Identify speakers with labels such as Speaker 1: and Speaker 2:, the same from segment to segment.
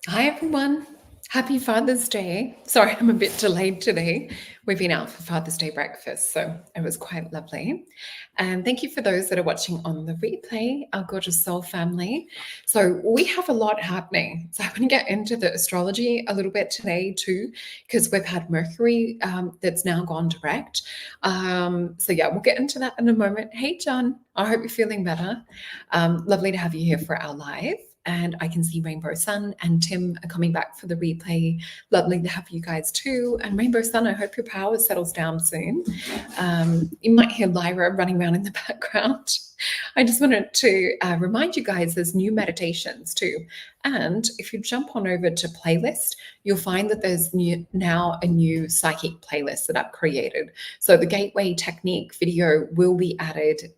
Speaker 1: Hi, everyone. Happy Father's Day. Sorry, I'm a bit delayed today. We've been out for Father's Day breakfast, so it was quite lovely. And thank you for those that are watching on the replay, our gorgeous soul family. So, we have a lot happening. So, I'm going to get into the astrology a little bit today, too, because we've had Mercury that's now gone direct. Yeah, we'll get into that in a moment. Hey, John, I hope you're feeling better. Lovely to have you here for our live. And I can see Rainbow Sun and Tim are coming back for the replay. Lovely to have you guys too. And Rainbow Sun, I hope your power settles down soon. You might hear Lyra running around in the background. I just wanted to remind you guys there's new meditations too. And if you jump on over to playlist, you'll find that there's now a new psychic playlist that I've created. So the gateway technique video will be added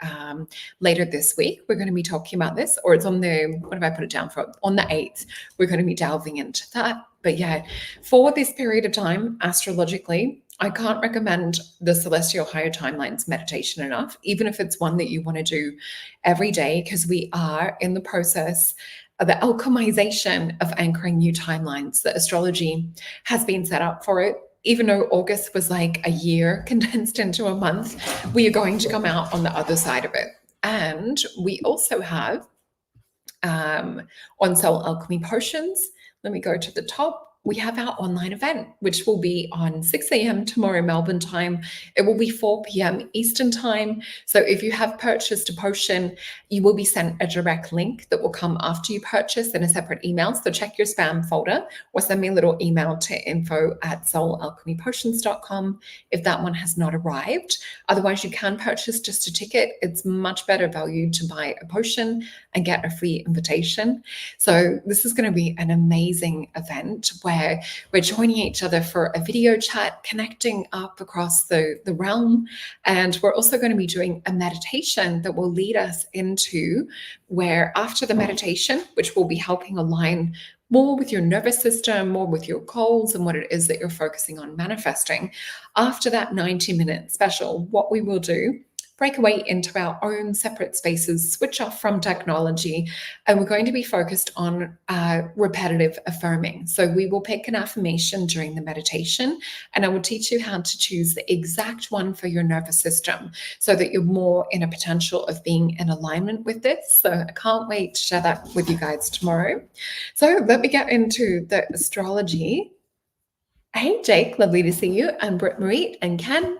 Speaker 1: later this week. We're going to be talking about this, or it's on the, what have I put it down for? On the 8th, we're going to be delving into that. But yeah, for this period of time, astrologically, I can't recommend the celestial higher timelines meditation enough, even if it's one that you want to do every day, because we are in the process of the alchemization of anchoring new timelines. The astrology has been set up for it. Even though August was like a year condensed into a month, we are going to come out on the other side of it. And we also have on Soul Alchemy Potions. Let me go to the top. We have our online event, which will be on 6 a.m. tomorrow, Melbourne time. It will be 4 p.m. Eastern time. So if you have purchased a potion, you will be sent a direct link that will come after you purchase in a separate email. So check your spam folder or send me a little email to info@soulalchemypotions.com if that one has not arrived. Otherwise, you can purchase just a ticket. It's much better value to buy a potion and get a free invitation. So this is going to be an amazing event where we're joining each other for a video chat, connecting up across the realm. And we're also going to be doing a meditation that will lead us into where after the meditation, which will be helping align more with your nervous system, more with your goals and what it is that you're focusing on manifesting. After that 90-minute special, what we will do, break away into our own separate spaces, switch off from technology, and we're going to be focused on repetitive affirming. So we will pick an affirmation during the meditation, and I will teach you how to choose the exact one for your nervous system so that you're more in a potential of being in alignment with this. So I can't wait to share that with you guys tomorrow. So let me get into the astrology. Hey, Jake, lovely to see you, and Britt Marie and Ken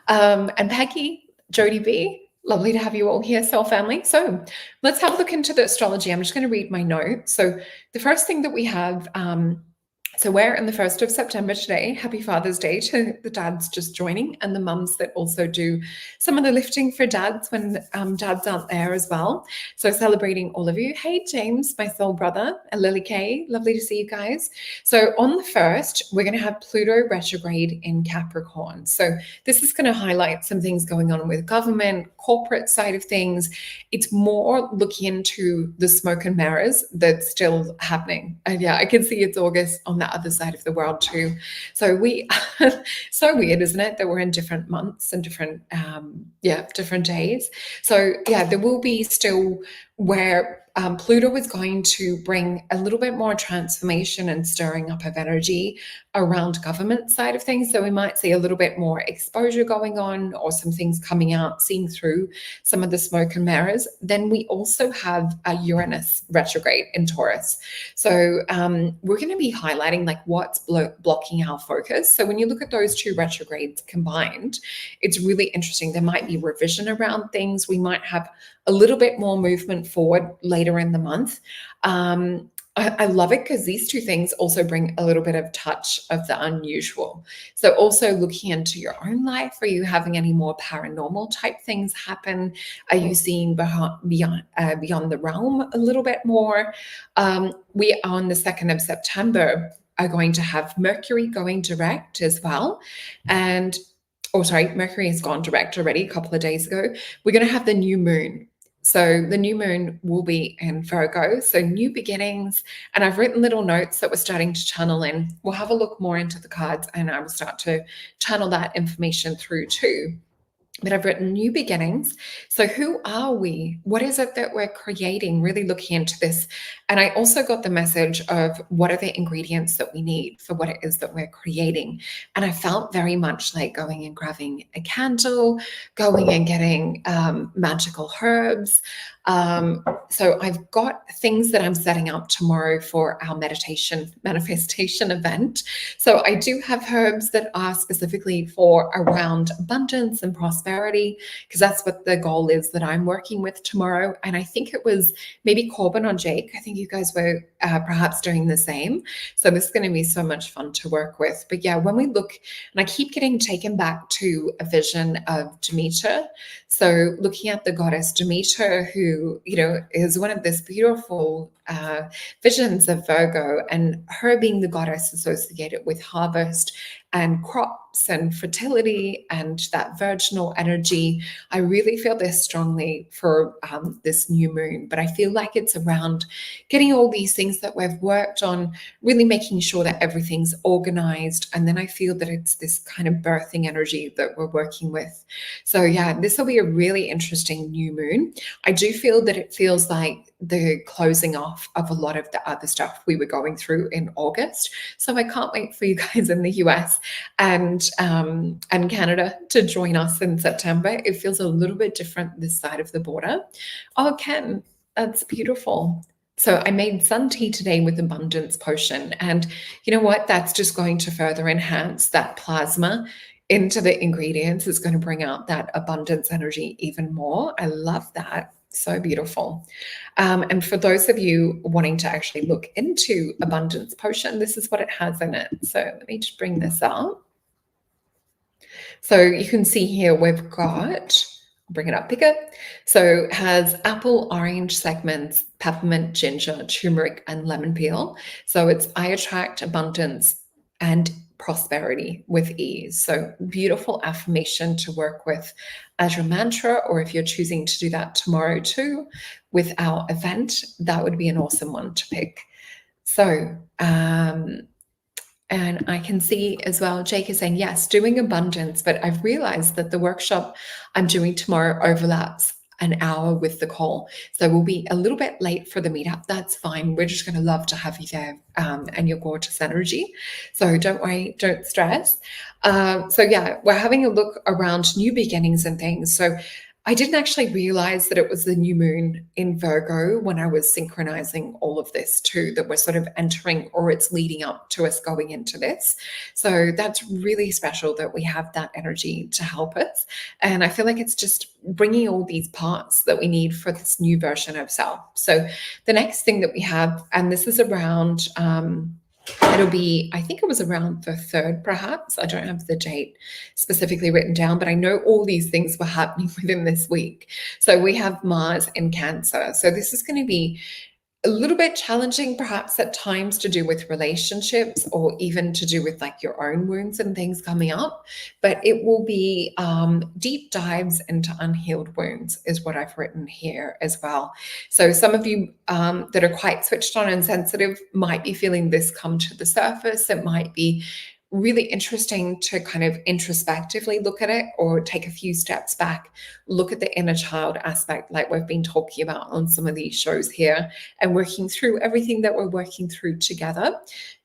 Speaker 1: and Peggy. Jody B, lovely to have you all here, Soul Family. So let's have a look into the astrology. I'm just going to read my notes. So the first thing that we have, so we're in the 1st of September today. Happy Father's Day to the dads just joining and the mums that also do some of the lifting for dads when dads aren't there as well. So celebrating all of you. Hey, James, my soul brother, and Lily Kay, lovely to see you guys. So on the 1st, we're going to have Pluto retrograde in Capricorn. So this is going to highlight some things going on with government, corporate side of things. It's more looking into the smoke and mirrors that's still happening. And yeah, I can see it's August on the other side of the world too. So we, so weird, isn't it, that we're in different months and different, different days. So yeah, there will be still where Pluto is going to bring a little bit more transformation and stirring up of energy around government side of things. So we might see a little bit more exposure going on or some things coming out, seeing through some of the smoke and mirrors. Then we also have a Uranus retrograde in Taurus. So we're going to be highlighting like what's blocking our focus. So when you look at those two retrogrades combined, it's really interesting. There might be revision around things. We might have a little bit more movement forward later in the month. I love it because these two things also bring a little bit of touch of the unusual. So also looking into your own life, are you having any more paranormal type things happen? Are you seeing beyond the realm a little bit more? We on the 2nd of September are going to have Mercury going direct as well. And Mercury has gone direct already a couple of days ago. We're going to have the new moon. So the new moon will be in Virgo, so new beginnings. And I've written little notes that we're starting to channel in. We'll have a look more into the cards and I will start to channel that information through too. but I've written new beginnings. So who are we? What is it that we're creating? Really looking into this. And I also got the message of what are the ingredients that we need for what it is that we're creating. And I felt very much like going and grabbing a candle, going and getting magical herbs. So I've got things that I'm setting up tomorrow for our meditation manifestation event. So I do have herbs that are specifically for around abundance and prosperity, because that's what the goal is that I'm working with tomorrow. And I think it was maybe Corbin or Jake. I think you guys were perhaps doing the same. So this is going to be so much fun to work with. But yeah, when we look, and I keep getting taken back to a vision of Demeter. So looking at the goddess Demeter, who, you know, is one of this beautiful visions of Virgo, and her being the goddess associated with harvest and crops and fertility and that virginal energy. I really feel this strongly for this new moon, but I feel like it's around getting all these things that we've worked on, really making sure that everything's organized. And then I feel that it's this kind of birthing energy that we're working with. So yeah, this will be a really interesting new moon. I do feel that it feels like the closing off of a lot of the other stuff we were going through in August. So I can't wait for you guys in the US and Canada to join us in September. It feels a little bit different this side of the border. Oh, Ken, that's beautiful. So I made sun tea today with abundance potion. And you know what? That's just going to further enhance that plasma into the ingredients. It's going to bring out that abundance energy even more. I love that. So beautiful. And for those of you wanting to actually look into abundance potion, this is what it has in it. So let me just bring this up. So you can see here we've got, bring it up bigger. So it has apple, orange segments, peppermint, ginger, turmeric, and lemon peel. So it's I attract abundance and prosperity with ease. So beautiful affirmation to work with as your mantra, or if you're choosing to do that tomorrow too with our event, that would be an awesome one to pick. So, and I can see as well, Jake is saying, yes, doing abundance, but I've realized that the workshop I'm doing tomorrow overlaps an hour with the call. So we'll be a little bit late for the meetup. That's fine. We're just going to love to have you there and your gorgeous energy. So don't worry, don't stress. So yeah, we're having a look around new beginnings and things. So I didn't actually realize that it was the new moon in Virgo when I was synchronizing all of this too, that we're sort of entering, or it's leading up to us going into this. So that's really special that we have that energy to help us. And I feel like it's just bringing all these parts that we need for this new version of self. So the next thing that we have, and this is around, it'll be, I think it was around the 3rd, perhaps. I don't have the date specifically written down, but I know all these things were happening within this week. So we have Mars in Cancer. So this is going to be a little bit challenging, perhaps at times, to do with relationships, or even to do with like your own wounds and things coming up. But it will be deep dives into unhealed wounds is what I've written here as well. So some of you that are quite switched on and sensitive might be feeling this come to the surface. It might be really interesting to kind of introspectively look at it, or take a few steps back, look at the inner child aspect like we've been talking about on some of these shows here, and working through everything that we're working through together.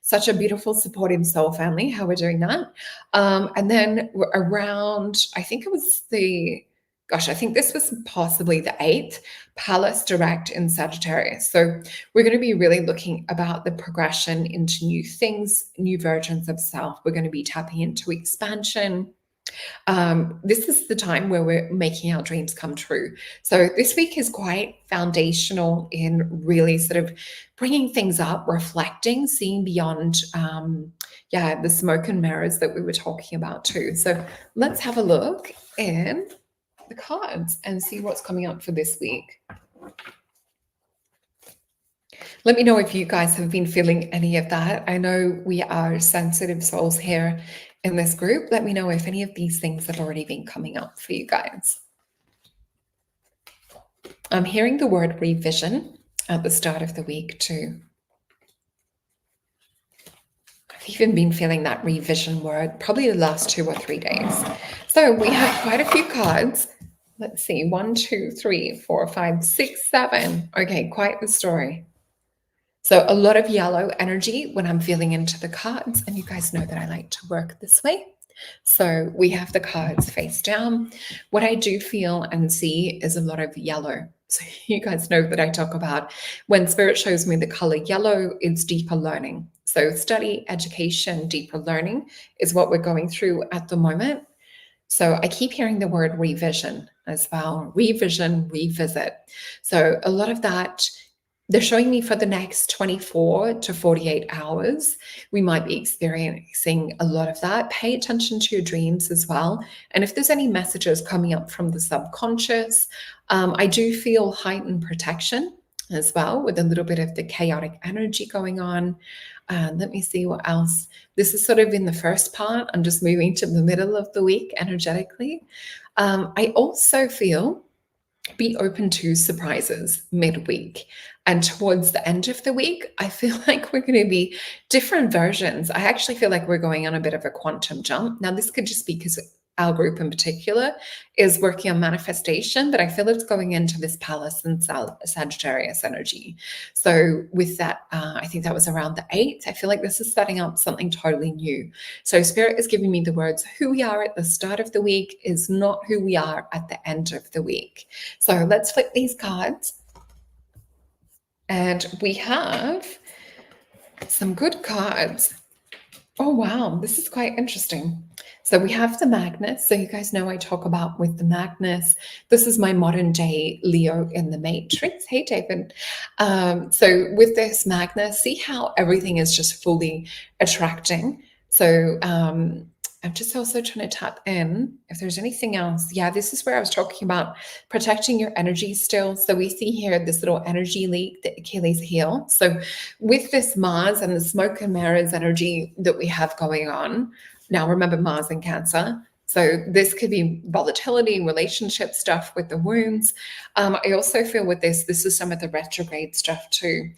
Speaker 1: Such a beautiful supportive soul family, how we're doing that. And then we're around, I think it was I think this was possibly the 8th, Palace direct in Sagittarius. So we're going to be really looking about the progression into new things, new versions of self. We're going to be tapping into expansion. This is the time where we're making our dreams come true. So this week is quite foundational in really sort of bringing things up, reflecting, seeing beyond, the smoke and mirrors that we were talking about too. So let's have a look in the cards and see what's coming up for this week. Let me know if you guys have been feeling any of that. I know we are sensitive souls here in this group. Let me know if any of these things have already been coming up for you guys. I'm hearing the word revision at the start of the week too. I'm I've even been feeling that revision word probably the last 2 or 3 days. So we have quite a few cards. Let's see, 1, 2, 3, 4, 5, 6, 7. Okay, quite the story. So a lot of yellow energy when I'm feeling into the cards, and you guys know that I like to work this way. So we have the cards face down. What I do feel and see is a lot of yellow. So you guys know that I talk about when spirit shows me the color yellow, it's deeper learning. So study, education, deeper learning is what we're going through at the moment. So I keep hearing the word revision as well. Revision, revisit. So a lot of that they're showing me for the next 24 to 48 hours, we might be experiencing a lot of that. Pay attention to your dreams as well. And if there's any messages coming up from the subconscious, I do feel heightened protection as well with a little bit of the chaotic energy going on. Let me see what else. This is sort of in the first part. I'm just moving to the middle of the week energetically. I also feel be open to surprises midweek. And towards the end of the week, I feel like we're going to be different versions. I actually feel like we're going on a bit of a quantum jump. Now, this could just be because our group in particular is working on manifestation, but I feel it's going into this Palace and Sagittarius energy. So with that, I think that was around the 8th. I feel like this is setting up something totally new. So Spirit is giving me the words, who we are at the start of the week is not who we are at the end of the week. So let's flip these cards. And we have some good cards. Oh, wow. This is quite interesting. So we have the Magnus. So you guys know I talk about with the Magnus. This is my modern day Leo in the Matrix. Hey, David. So with this Magnus, see how everything is just fully attracting. So I'm just also trying to tap in if there's anything else. Yeah, this is where I was talking about protecting your energy still. So we see here this little energy leak, the Achilles heel. So with this Mars and the smoke and mirrors energy that we have going on, now remember Mars in Cancer. So this could be volatility, relationship stuff with the wounds. I also feel with this is some of the retrograde stuff too.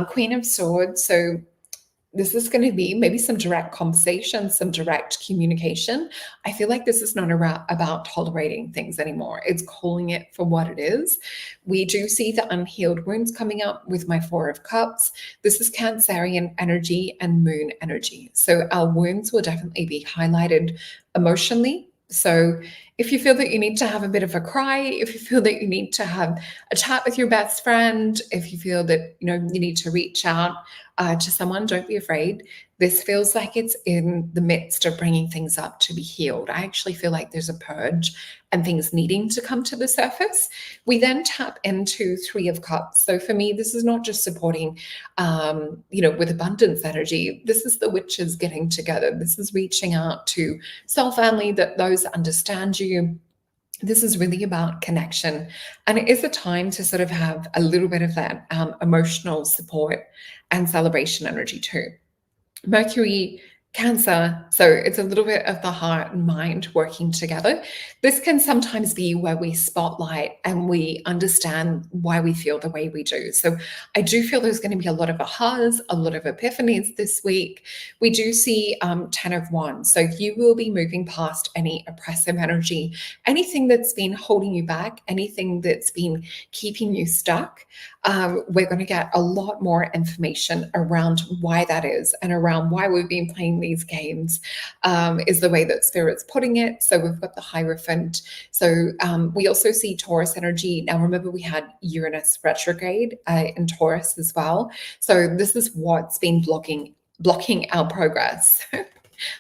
Speaker 1: Queen of Swords. So this is going to be maybe some direct conversation, some direct communication. I feel like this is not about tolerating things anymore. It's calling it for what it is. We do see the unhealed wounds coming up with my 4 of Cups. This is Cancerian energy and moon energy. So our wounds will definitely be highlighted emotionally. So if you feel that you need to have a bit of a cry, if you feel that you need to have a chat with your best friend, if you feel that you need to reach out to someone, don't be afraid. This feels like it's in the midst of bringing things up to be healed. I actually feel like there's a purge and things needing to come to the surface. We then tap into 3 of Cups. So for me, this is not just supporting, with abundance energy. This is the witches getting together. This is reaching out to soul family, that those that understand you. This is really about connection. And it is a time to sort of have a little bit of that emotional support and celebration energy too. Mercury, Cancer, so it's a little bit of the heart and mind working together. This can sometimes be where we spotlight and we understand why we feel the way we do. So I do feel there's going to be a lot of ahas, a lot of epiphanies this week. We do see 10 of Wands. So you will be moving past any oppressive energy, anything that's been holding you back, anything that's been keeping you stuck. We're going to get a lot more information around why that is and around why we've been playing these games, is the way that Spirit's putting it. So we've got the Hierophant. So we also see Taurus energy. Now, remember, we had Uranus retrograde in Taurus as well. So this is what's been blocking our progress.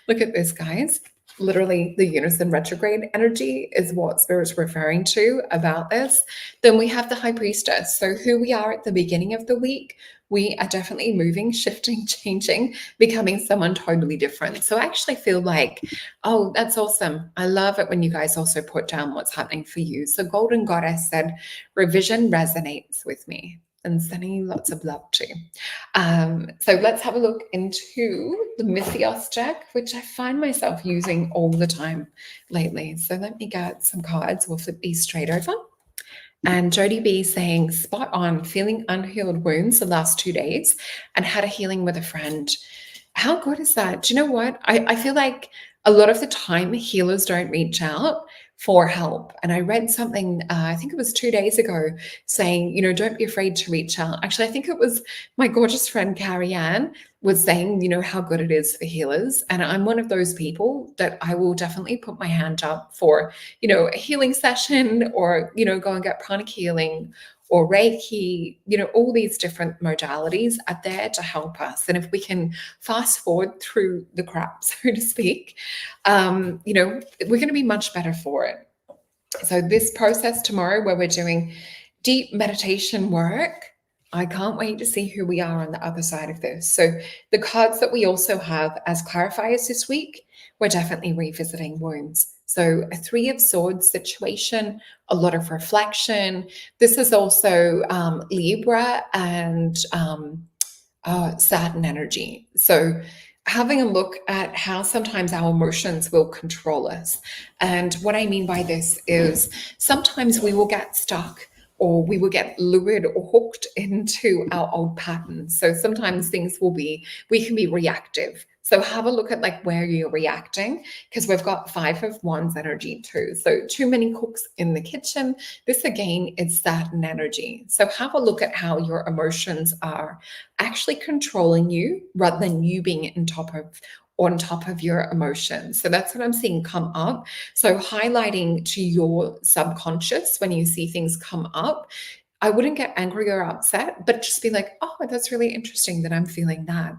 Speaker 1: Look at this, guys. Literally, the Uranus in retrograde energy is what Spirit's referring to about this. Then we have the High Priestess. So who we are at the beginning of the week, we are definitely moving, shifting, changing, becoming someone totally different. So I actually feel like, oh, that's awesome. I love it when you guys also put down what's happening for you. So Golden Goddess said, revision resonates with me. And sending you lots of love too. So let's have a look into the Mythios deck, which I find myself using all the time lately. So let me get some cards. We'll flip these straight over. And Jody B saying, spot on, feeling unhealed wounds the last 2 days and had a healing with a friend. How good is that? Do you know what? I feel like a lot of the time healers don't reach out for help. And I read something, I think it was 2 days ago, saying, don't be afraid to reach out. Actually, I think it was my gorgeous friend Carrie Ann was saying, how good it is for healers. And I'm one of those people that I will definitely put my hand up for, a healing session, or, go and get pranic healing or Reiki, all these different modalities are there to help us. And if we can fast forward through the crap, so to speak, we're going to be much better for it. So this process tomorrow, where we're doing deep meditation work, I can't wait to see who we are on the other side of this. So the cards that we also have as clarifiers this week, we're definitely revisiting wounds. So a 3 of Swords situation, a lot of reflection. This is also Libra and Saturn energy. So having a look at how sometimes our emotions will control us. And what I mean by this is sometimes we will get stuck, or we will get lured or hooked into our old patterns. So sometimes we can be reactive. So have a look at like where you're reacting, because we've got 5 of Wands energy too. So too many cooks in the kitchen. This again is Saturn energy. So have a look at how your emotions are actually controlling you rather than you being on top of your emotions. So that's what I'm seeing come up. So highlighting to your subconscious when you see things come up, I wouldn't get angry or upset, but just be like, oh, that's really interesting that I'm feeling that.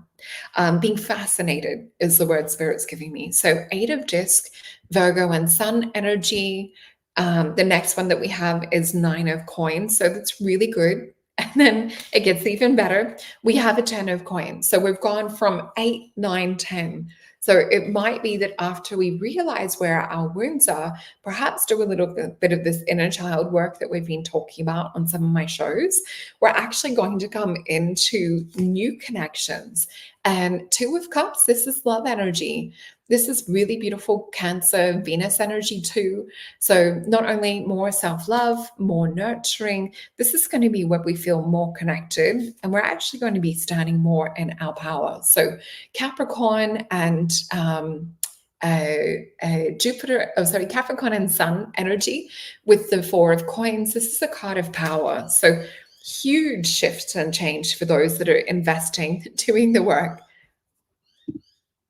Speaker 1: Being fascinated is the word Spirit's giving me. So 8 of Disc, Virgo and Sun energy. The next one that we have is 9 of Coins. So that's really good. And then it gets even better. We have a 10 of Coins. So we've gone from 8, 9, 10. So it might be that after we realize where our wounds are, perhaps do a little bit of this inner child work that we've been talking about on some of my shows, we're actually going to come into new connections. And 2 of Cups, this is love energy. This is really beautiful Cancer, Venus energy too. So not only more self-love, more nurturing, this is going to be where we feel more connected, and we're actually going to be standing more in our power. So Capricorn and Capricorn and Sun energy with the 4 of Coins. This is a card of power. So huge shift and change for those that are investing, doing the work.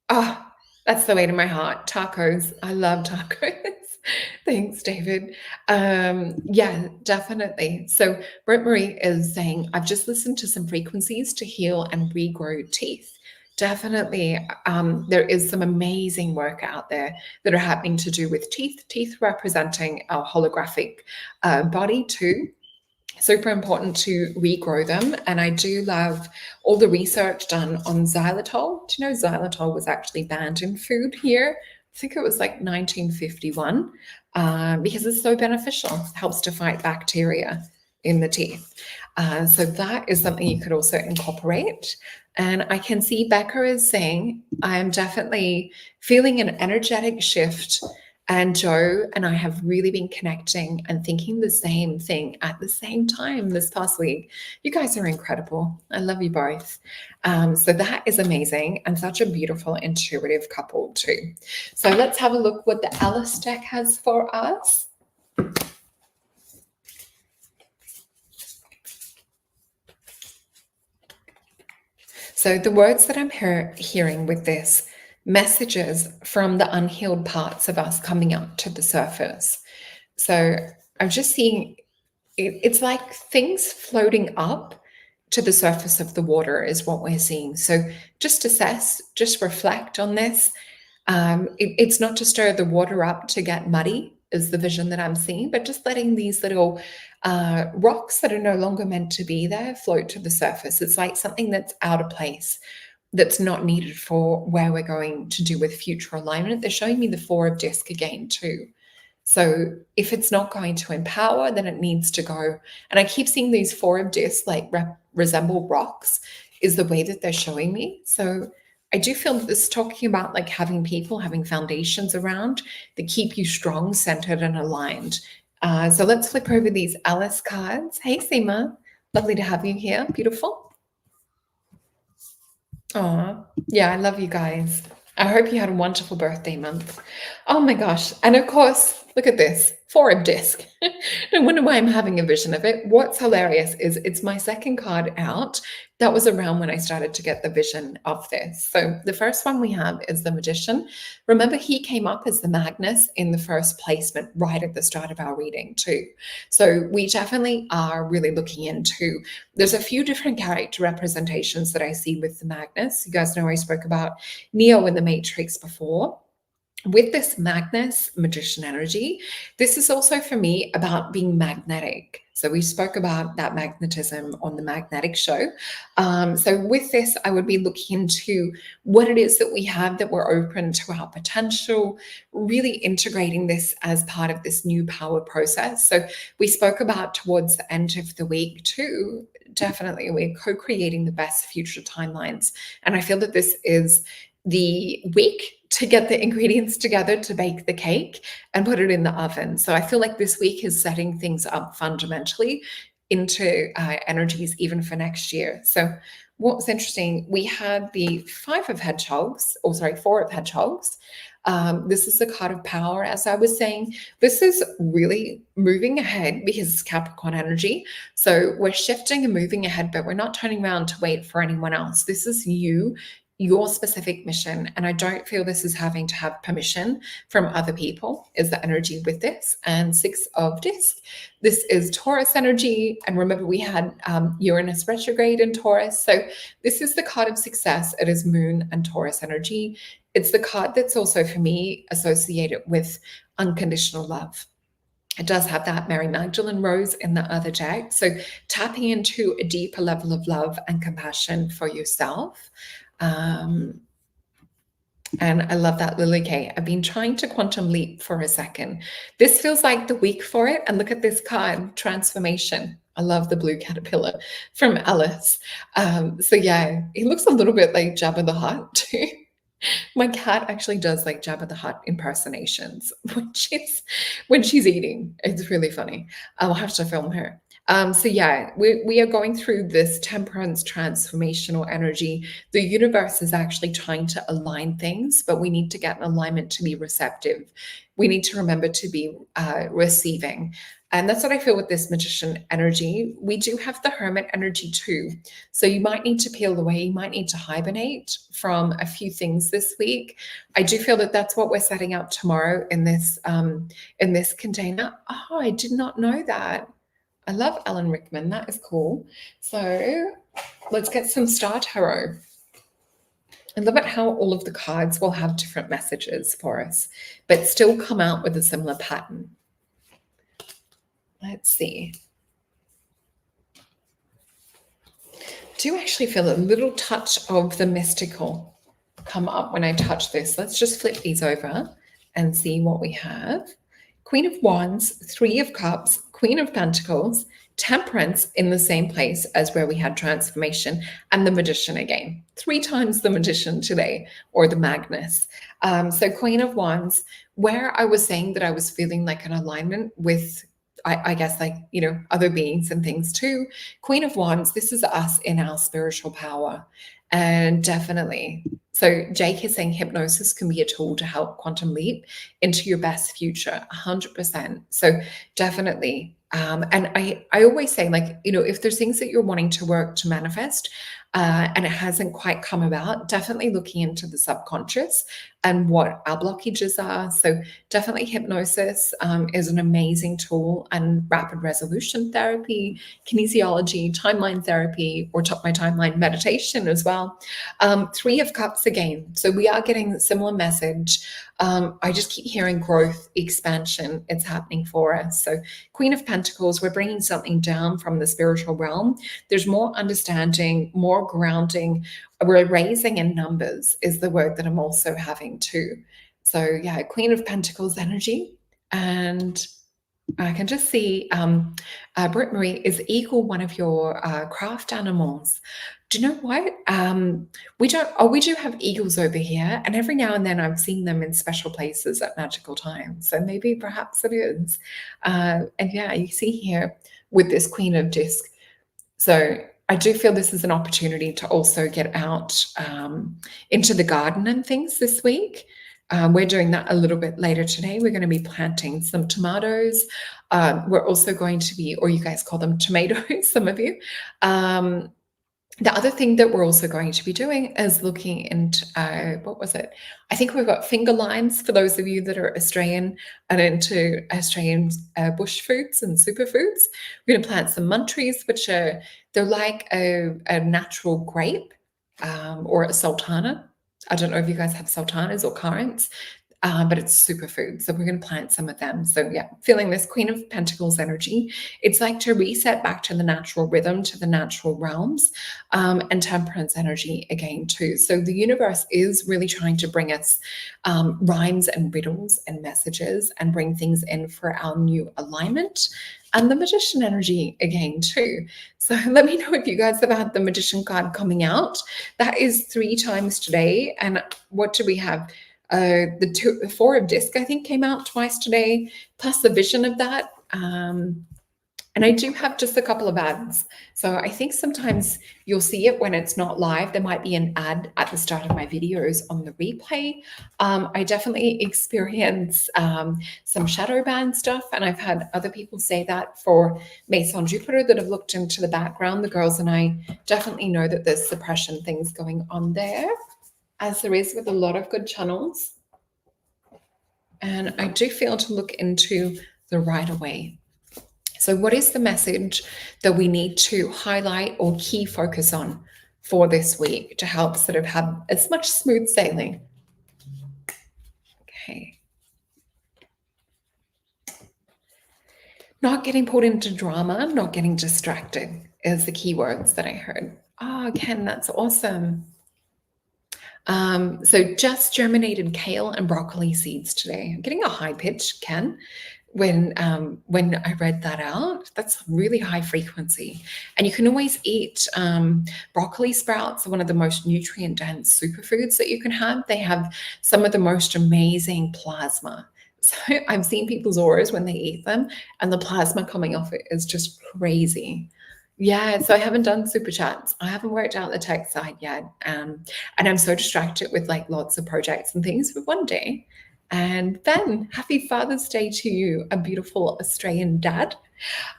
Speaker 1: Oh, that's the way to my heart. Tacos. I love tacos. Thanks, David. Yeah, definitely. So Brett Marie is saying, I've just listened to some frequencies to heal and regrow teeth. Definitely, there is some amazing work out there that are happening to do with teeth representing our holographic body too. Super important to regrow them. And I do love all the research done on xylitol. Do you know xylitol was actually banned in food here? I think it was like 1951, because it's so beneficial. It helps to fight bacteria in the teeth. So that is something you could also incorporate. And I can see Becca is saying, I'm definitely feeling an energetic shift. And Joe and I have really been connecting and thinking the same thing at the same time this past week. You guys are incredible. I love you both. So that is amazing, and such a beautiful, intuitive couple too. So let's have a look what the Alice deck has for us. So the words that I'm hearing with this, messages from the unhealed parts of us coming up to the surface. So I'm just seeing it's like things floating up to the surface of the water is what we're seeing. So just assess, just reflect on this. It's not to stir the water up to get muddy is the vision that I'm seeing, but just letting these little rocks that are no longer meant to be there float to the surface. It's like something that's out of place, that's not needed for where we're going to do with future alignment. They're showing me the 4 of Disc again too. So if it's not going to empower, then it needs to go. And I keep seeing these 4 of Disc like resemble rocks is the way that they're showing me. So I do feel that this is talking about like having people, having foundations around that keep you strong, centered, and aligned. So let's flip over these Alice cards. Hey, Seema. Lovely to have you here. Beautiful. Aw. Yeah, I love you guys. I hope you had a wonderful birthday month. Oh my gosh. And of course, look at this, for a disc. No wonder why I'm having a vision of it. What's hilarious is it's my second card out. That was around when I started to get the vision of this. So the first one we have is the Magician. Remember, he came up as the Magnus in the first placement right at the start of our reading too. So we definitely are really looking into, there's a few different character representations that I see with the Magnus. You guys know I spoke about Neo in the Matrix before. With this Magnus magician energy, this is also for me about being magnetic. So we spoke about that magnetism on the magnetic show. So with this, I would be looking into what it is that we have, that we're open to our potential, really integrating this as part of this new power process. So we spoke about towards the end of the week too, definitely we're co-creating the best future timelines. And I feel that this is the week to get the ingredients together to bake the cake and put it in the oven. So I feel like this week is setting things up fundamentally into energies even for next year. So what was interesting, we had the four of hedgehogs. This is the card of power, as I was saying. This is really moving ahead because it's Capricorn energy. So we're shifting and moving ahead, but we're not turning around to wait for anyone else. This is you, your specific mission. And I don't feel this is having to have permission from other people, is the energy with this. And Six of Disc, this is Taurus energy. And remember, we had Uranus retrograde in Taurus. So this is the card of success. It is Moon and Taurus energy. It's the card that's also, for me, associated with unconditional love. It does have that Mary Magdalene rose in the other deck. So tapping into a deeper level of love and compassion for yourself. And I love that, Lily Kay. I've been trying to quantum leap for a second. This feels like the week for it. And look at this card, transformation. I love the blue caterpillar from Alice. So yeah, he looks a little bit like Jabba the Hutt too. My cat actually does like Jabba the Hutt impersonations when she's eating. It's really funny. I'll have to film her. So yeah, we are going through this temperance transformational energy. The universe is actually trying to align things, but we need to get an alignment to be receptive. We need to remember to be receiving. And that's what I feel with this magician energy. We do have the hermit energy too. So you might need to peel away, you might need to hibernate from a few things this week. I do feel that that's what we're setting up tomorrow in this container. Oh, I did not know that. I love Alan Rickman. That is cool. So let's get some Star Tarot. I love it how all of the cards will have different messages for us, but still come out with a similar pattern. Let's see. I do actually feel a little touch of the mystical come up when I touch this. Let's just flip these over and see what we have. Queen of Wands, Three of Cups, Queen of Pentacles, Temperance in the same place as where we had transformation, and the Magician again. 3 times the Magician today, or the Magnus. So Queen of Wands, where I was saying that I was feeling like an alignment with, I guess, like, you know, other beings and things too. Queen of Wands, this is us in our spiritual power. And definitely, so Jake is saying hypnosis can be a tool to help quantum leap into your best future, 100%. So definitely. And I always say, like, you know, if there's things that you're wanting to work to manifest and it hasn't quite come about, definitely looking into the subconscious and what our blockages are. So definitely hypnosis is an amazing tool, and rapid resolution therapy, kinesiology, timeline therapy, or my timeline meditation as well. 3 of Cups again. So we are getting a similar message. I just keep hearing growth, expansion. It's happening for us. So Queen of Pentacles, we're bringing something down from the spiritual realm. There's more understanding, more grounding. We're raising in numbers is the word that I'm also having too. So yeah, Queen of Pentacles energy. And I can just see Britt Marie, is eagle one of your craft animals? Do you know what? We do have eagles over here, and every now and then I've seen them in special places at magical times. So maybe perhaps it is. And yeah, you see here with this Queen of Disc. So I do feel this is an opportunity to also get out into the garden and things this week. We're doing that a little bit later today. We're going to be planting some tomatoes. We're also going to be, or you guys call them tomatoes, some of you. The other thing that we're also going to be doing is looking into, what was it? I think we've got finger limes for those of you that are Australian and into Australian bush foods and superfoods. We're going to plant some muntries, which are, they're like a natural grape or a sultana. I don't know if you guys have sultanas or currants, but it's superfood. So we're going to plant some of them. So yeah, feeling this Queen of Pentacles energy. It's like to reset back to the natural rhythm, to the natural realms, and temperance energy again too. So the universe is really trying to bring us rhymes and riddles and messages and bring things in for our new alignment. And the Magician energy again too. So let me know if you guys have had the Magician card coming out. That is 3 times today. And what do we have? The 4 of disc, I think, came out twice today, plus the vision of that. And I do have just a couple of ads. So I think sometimes you'll see it when it's not live. There might be an ad at the start of my videos on the replay. I definitely experience some shadow ban stuff, and I've had other people say that for Mason Jupiter that have looked into the background. The girls and I definitely know that there's suppression things going on there, as there is with a lot of good channels. And I do feel to look into the right away. So what is the message that we need to highlight or key focus on for this week to help sort of have as much smooth sailing? Okay. Not getting pulled into drama, not getting distracted is the key words that I heard. Oh, Ken, that's awesome. So just germinated kale and broccoli seeds today. I'm getting a high pitch, Ken, when I read that out. That's really high frequency. And you can always eat broccoli sprouts are one of the most nutrient dense superfoods that you can have. They have some of the most amazing plasma. So I've seen people's auras when they eat them, and the plasma coming off it is just crazy. Yeah, so I haven't done super chats. I haven't worked out the tech side yet. And I'm so distracted with like lots of projects and things, but one day. And Ben, happy Father's Day to you, a beautiful Australian dad.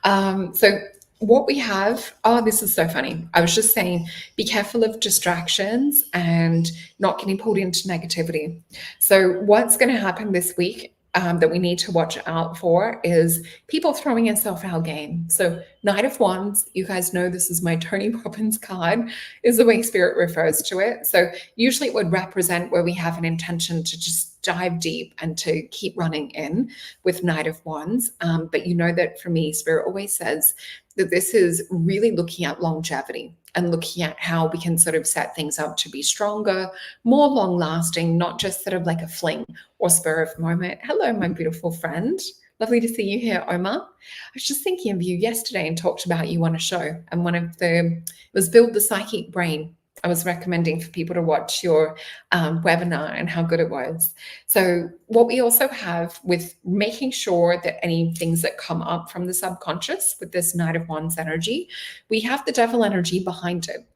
Speaker 1: So what we have, oh, this is so funny. I was just saying, be careful of distractions and not getting pulled into negativity. So what's going to happen this week that we need to watch out for is people throwing in self-help game. So Knight of Wands, you guys know this is my Tony Robbins card, is the way Spirit refers to it. So usually it would represent where we have an intention to just dive deep and to keep running in with Knight of Wands. But you know that for me, Spirit always says that this is really looking at longevity and looking at how we can sort of set things up to be stronger, more long lasting, not just sort of like a fling or spur of moment. Hello, my beautiful friend. Lovely to see you here, Omar. I was just thinking of you yesterday and talked about you on a show, and one of it was Build the Psychic Brain. I was recommending for people to watch your webinar and how good it was. So what we also have with making sure that any things that come up from the subconscious with this Knight of Wands energy, we have the devil energy behind it.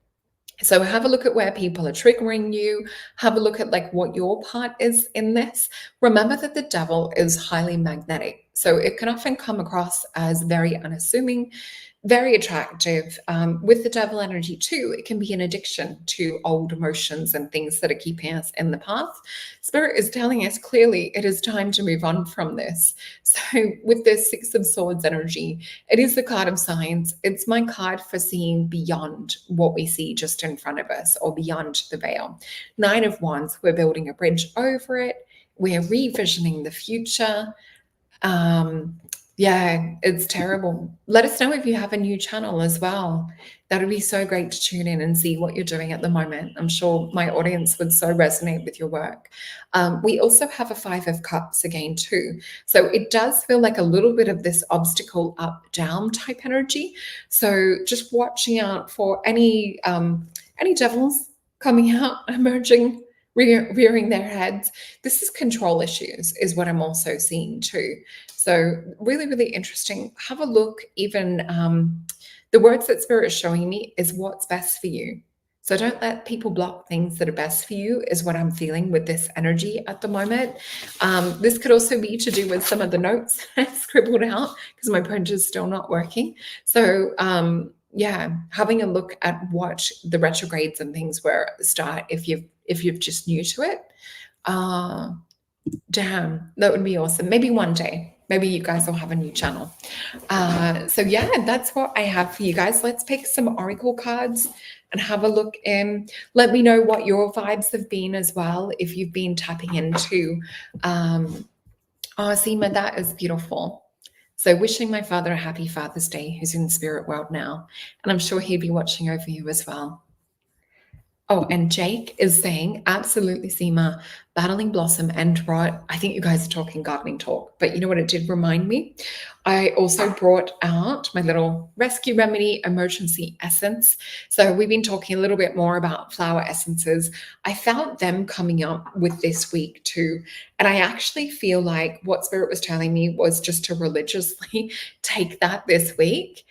Speaker 1: So have a look at where people are triggering you. Have a look at like what your part is in this. Remember that the devil is highly magnetic. So it can often come across as very unassuming, very attractive. With the devil energy too, it can be an addiction to old emotions and things that are keeping us in the path. Spirit is telling us clearly it is time to move on from this. So with this 6 of Swords energy, it is the card of science. It's my card for seeing beyond what we see just in front of us or beyond the veil. 9 of Wands, we're building a bridge over it. We're revisioning the future. Yeah, it's terrible. Let us know if you have a new channel as well. That would be so great to tune in and see what you're doing at the moment. I'm sure my audience would so resonate with your work. We also have a 5 of Cups again too. So it does feel like a little bit of this obstacle up, down type energy. So just watching out for any devils coming out, emerging, rearing their heads. This is control issues is what I'm also seeing too. So really, really interesting. Have a look even the words that Spirit is showing me is what's best for you. So don't let people block things that are best for you, is what I'm feeling with this energy at the moment. This could also be to do with some of the notes I scribbled out because my printer's still not working. So yeah, having a look at what the retrogrades and things were at the start, if you're just new to it. Damn, that would be awesome. Maybe one day, maybe you guys will have a new channel. So yeah, that's what I have for you guys. Let's pick some oracle cards and have a look in. Let me know what your vibes have been as well, if you've been tapping into oh, Seema, that is beautiful. So wishing my father a happy Father's Day, who's in the spirit world now, and I'm sure he'd be watching over you as well. Oh, and Jake is saying, absolutely, Seema, battling blossom and rot. I think you guys are talking gardening talk, but you know what it did remind me? I also brought out my little rescue remedy emergency essence. So we've been talking a little bit more about flower essences. I found them coming up with this week too. And I actually feel like what Spirit was telling me was just to religiously take that this week.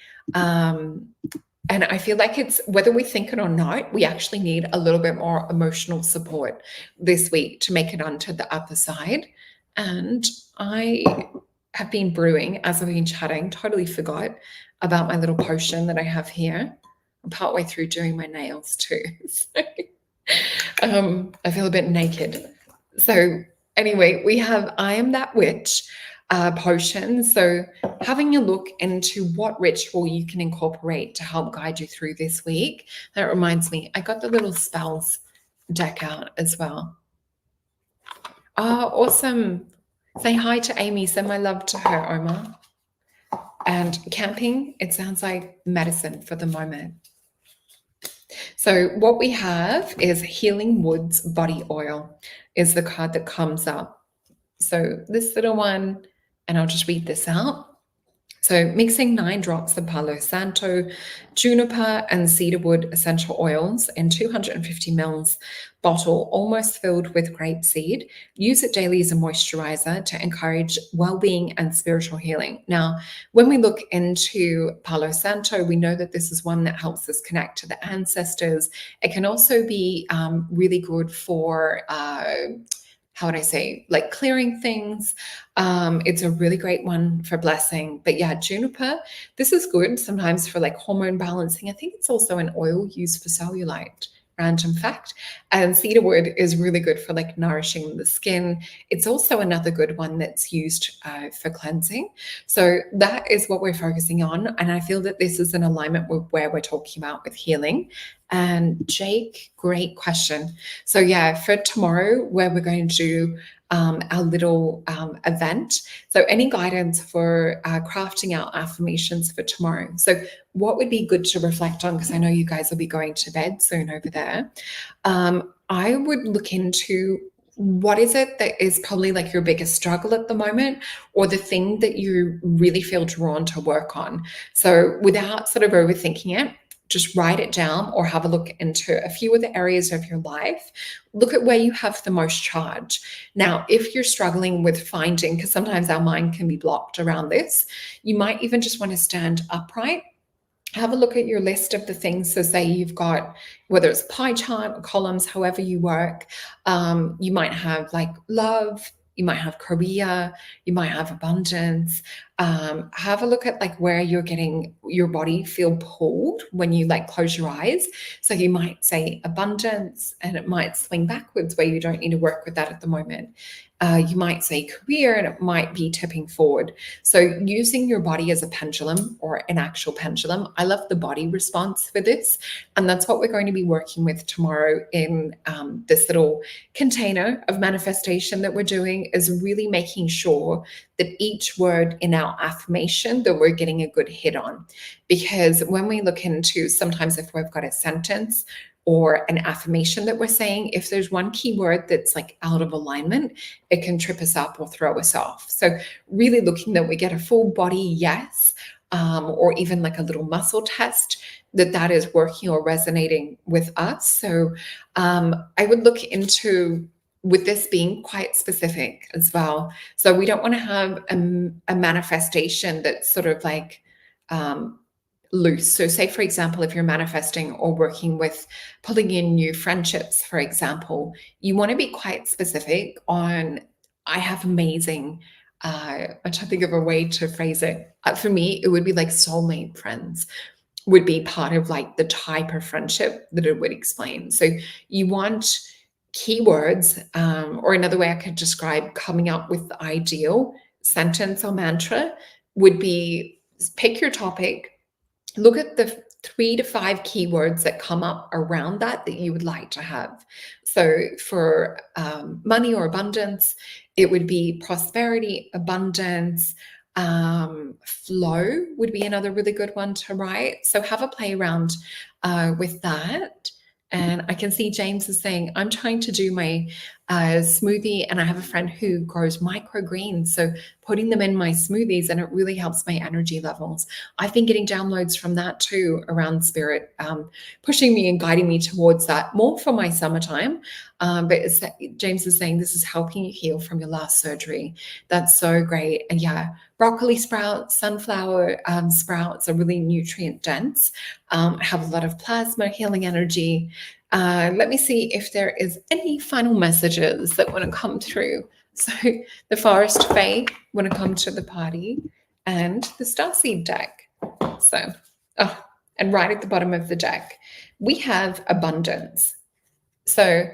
Speaker 1: And I feel like it's, whether we think it or not, we actually need a little bit more emotional support this week to make it onto the other side. And I have been brewing as I've been chatting, totally forgot about my little potion that I have here. I'm partway through doing my nails too. So, I feel a bit naked. So anyway, we have I Am That Witch potion. So having a look into what ritual you can incorporate to help guide you through this week. That reminds me, I got the little spells deck out as well. Oh, awesome. Say hi to Amy. Send my love to her, Omar. And camping, it sounds like medicine for the moment. So what we have is Healing Woods Body Oil is the card that comes up. So this little one, and I'll just read this out. So mixing 9 drops of Palo Santo, juniper, and cedarwood essential oils in 250 ml bottle, almost filled with grapeseed. Use it daily as a moisturizer to encourage well-being and spiritual healing. Now, when we look into Palo Santo, we know that this is one that helps us connect to the ancestors. It can also be really good for how would I say, like clearing things. It's a really great one for blessing. But yeah, juniper, this is good sometimes for like hormone balancing. I think it's also an oil used for cellulite, random fact. And cedarwood is really good for like nourishing the skin. It's also another good one that's used for cleansing. So that is what we're focusing on. And I feel that this is in alignment with where we're talking about with healing. And Jake, great question. So yeah, for tomorrow, where we're going to do our little event. So any guidance for crafting out affirmations for tomorrow? So what would be good to reflect on? Because I know you guys will be going to bed soon over there. I would look into what is it that is probably like your biggest struggle at the moment, or the thing that you really feel drawn to work on. So without sort of overthinking it, just write it down or have a look into a few of the areas of your life. Look at where you have the most charge. Now, if you're struggling with finding, because sometimes our mind can be blocked around this, you might even just want to stand upright. Have a look at your list of the things. So say you've got, whether it's pie chart or columns, however you work, you might have like love, you might have career, you might have abundance. Have a look at like where you're getting your body feel pulled when you like close your eyes. So you might say abundance, and it might swing backwards where you don't need to work with that at the moment. You might say career, and it might be tipping forward. So using your body as a pendulum or an actual pendulum. I love the body response for this. And that's what we're going to be working with tomorrow in this little container of manifestation that we're doing, is really making sure that each word in our affirmation that we're getting a good hit on. Because when we look into, sometimes if we've got a sentence or an affirmation that we're saying, if there's one keyword that's like out of alignment, it can trip us up or throw us off. So really looking that we get a full body yes, or even like a little muscle test that is working or resonating with us. So I would look into, with this being quite specific as well. So we don't want to have a manifestation that's sort of like loose. So say, for example, if you're manifesting or working with pulling in new friendships, for example, you want to be quite specific on, I have amazing, I'm trying to think of a way to phrase it. For me, it would be like soulmate friends would be part of like the type of friendship that it would explain. So you want keywords, or another way I could describe coming up with the ideal sentence or mantra would be pick your topic, look at the 3 to 5 keywords that come up around that you would like to have. So for money or abundance, it would be prosperity, abundance, flow would be another really good one to write. So have a play around with that. And I can see James is saying, I'm trying to do my smoothie, and I have a friend who grows microgreens. So putting them in my smoothies, and it really helps my energy levels. I've been getting downloads from that too around spirit, pushing me and guiding me towards that more for my summertime. But James is saying this is helping you heal from your last surgery. That's so great. And yeah, broccoli sprouts, sunflower sprouts are really nutrient dense, have a lot of plasma healing energy. Let me see if there is any final messages that want to come through. So the Forest Fae want to come to the party, and the Starseed deck. So, and right at the bottom of the deck, we have abundance. So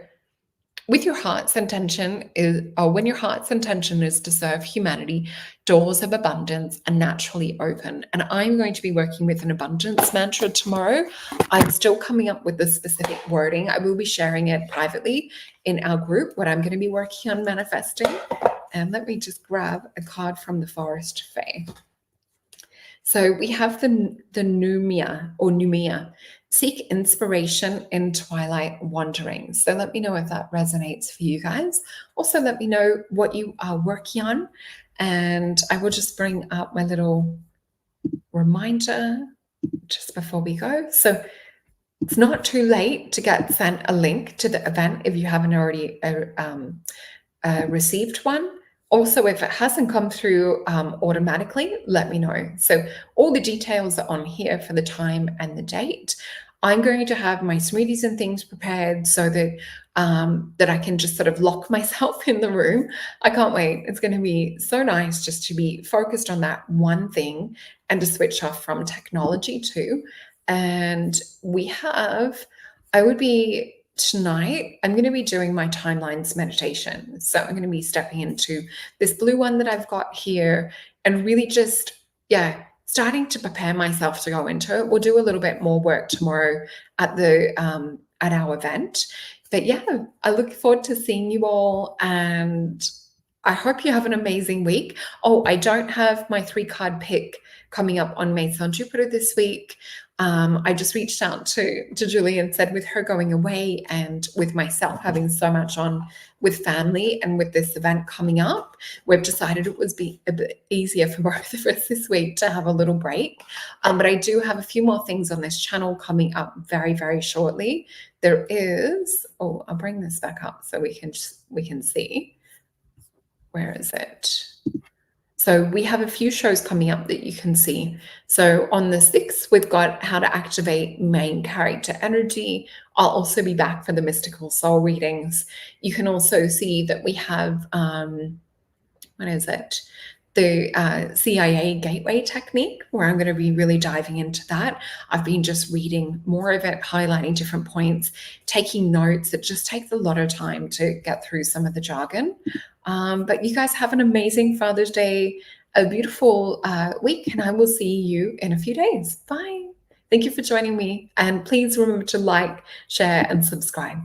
Speaker 1: with your heart's intention when your heart's intention is to serve humanity, doors of abundance are naturally open. And I'm going to be working with an abundance mantra tomorrow. I'm still coming up with the specific wording. I will be sharing it privately in our group, what I'm going to be working on manifesting. And let me just grab a card from the Forest Fae. So we have the Numia or Numia. Seek inspiration in twilight wanderings. So let me know if that resonates for you guys. Also, let me know what you are working on. And I will just bring up my little reminder just before we go. So it's not too late to get sent a link to the event if you haven't already received one. Also, if it hasn't come through automatically, let me know. So all the details are on here for the time and the date. I'm going to have my smoothies and things prepared so that that I can just sort of lock myself in the room. I can't wait. It's going to be so nice just to be focused on that one thing and to switch off from technology too. And tonight, I'm going to be doing my timelines meditation. So I'm going to be stepping into this blue one that I've got here and really just, starting to prepare myself to go into it. We'll do a little bit more work tomorrow at our event. But yeah, I look forward to seeing you all, and I hope you have an amazing week. Oh, I don't have my 3-card pick coming up on Mates on Jupiter this week. I just reached out to Julie and said, with her going away and with myself having so much on with family and with this event coming up, we've decided it would be a bit easier for both of us this week to have a little break. But I do have a few more things on this channel coming up very, very shortly. There is, I'll bring this back up so we can see. Where is it? So we have a few shows coming up that you can see. So on the 6th, we've got how to activate main character energy. I'll also be back for the mystical soul readings. You can also see that we have, the CIA gateway technique, where I'm going to be really diving into that. I've been just reading more of it, highlighting different points, taking notes. It just takes a lot of time to get through some of the jargon. But you guys have an amazing Father's Day, a beautiful week, and I will see you in a few days. Bye. Thank you for joining me. And please remember to like, share, and subscribe.